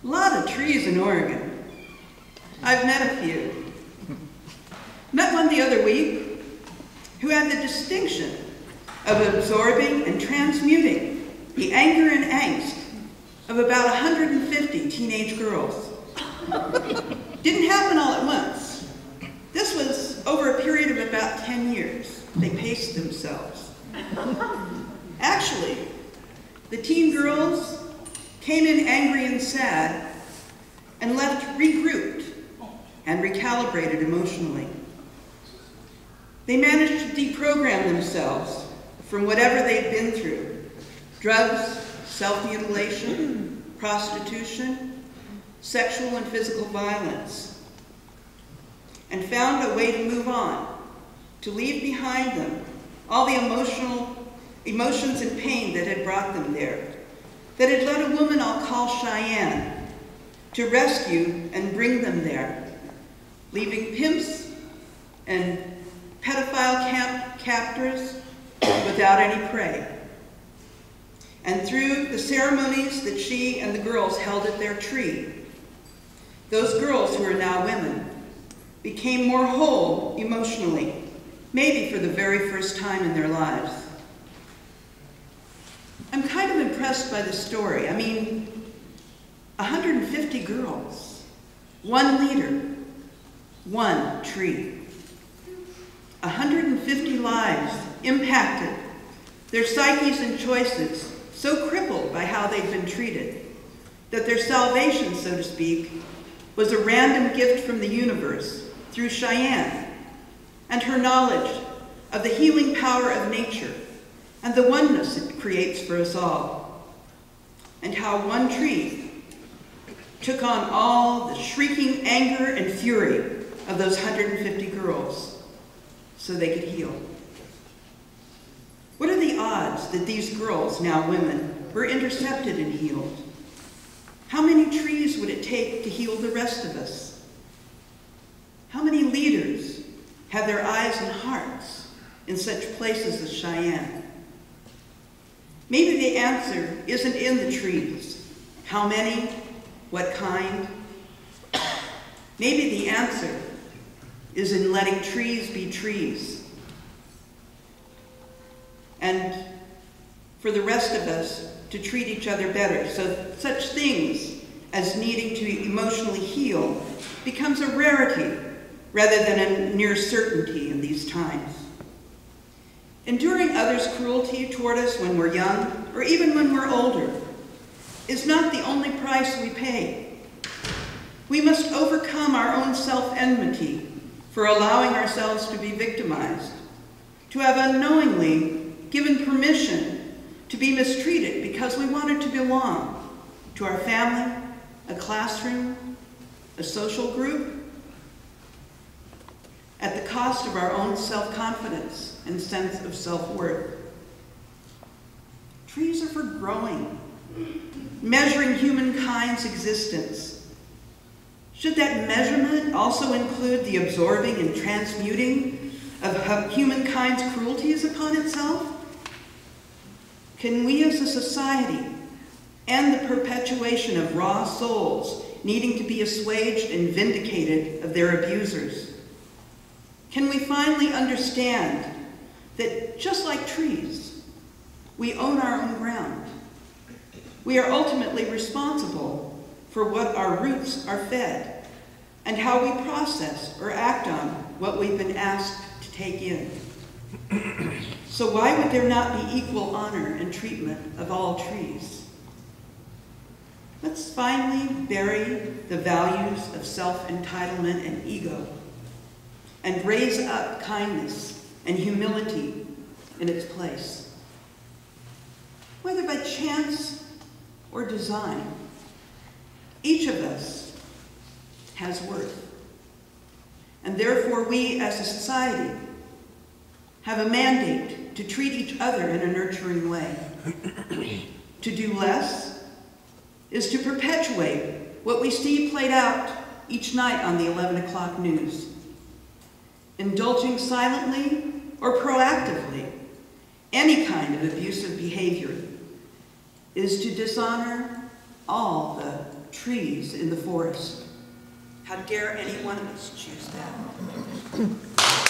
A lot of trees in Oregon. I've met a few. Met one the other week who had the distinction of absorbing and transmuting the anger and angst of about 150 teenage girls. Didn't happen all at once. This was over a period of about 10 years. They paced themselves. Actually, the teen girls came in angry and sad and left regrouped and recalibrated emotionally. They managed to deprogram themselves from whatever they'd been through: drugs, self-mutilation, prostitution, sexual and physical violence, and found a way to move on, to leave behind them all the emotions and pain that had brought them there, that had led a woman I'll call Cheyenne to rescue and bring them there, leaving pimps and pedophile captors without any prey. And through the ceremonies that she and the girls held at their tree, those girls who are now women became more whole emotionally, maybe for the very first time in their lives. I'm kind of impressed by the story. I mean, 150 girls, one leader, one tree. 150 lives impacted, their psyches and choices so crippled by how they'd been treated that their salvation, so to speak, was a random gift from the universe through Cheyenne and her knowledge of the healing power of nature and the oneness it creates for us all, and how one tree took on all the shrieking anger and fury of those 150 girls so they could heal. What are the odds that these girls, now women, were intercepted and healed? How many trees would it take to heal the rest of us? How many leaders have their eyes and hearts in such places as Cheyenne? Maybe the answer isn't in the trees. How many? What kind? Maybe the answer is in letting trees be trees. And for the rest of us to treat each other better, so such things as needing to emotionally heal becomes a rarity rather than a near certainty in these times. Enduring others' cruelty toward us when we're young, or even when we're older, is not the only price we pay. We must overcome our own self-enmity for allowing ourselves to be victimized, to have unknowingly given permission to be mistreated because we wanted to belong to our family, a classroom, a social group, at the cost of our own self-confidence and sense of self-worth. Trees are for growing, measuring humankind's existence. Should that measurement also include the absorbing and transmuting of humankind's cruelties upon itself? Can we as a society end the perpetuation of raw souls needing to be assuaged and vindicated of their abusers? Can we finally understand that just like trees, we own our own ground? We are ultimately responsible for what our roots are fed and how we process or act on what we've been asked to take in. So why would there not be equal honor and treatment of all trees? Let's finally bury the values of self-entitlement and ego and raise up kindness and humility in its place. Whether by chance or design, each of us has worth. And therefore we as a society have a mandate to treat each other in a nurturing way. To do less is to perpetuate what we see played out each night on the 11 o'clock news. Indulging silently or proactively any kind of abusive behavior is to dishonor all the trees in the forest. How dare any one of us choose that?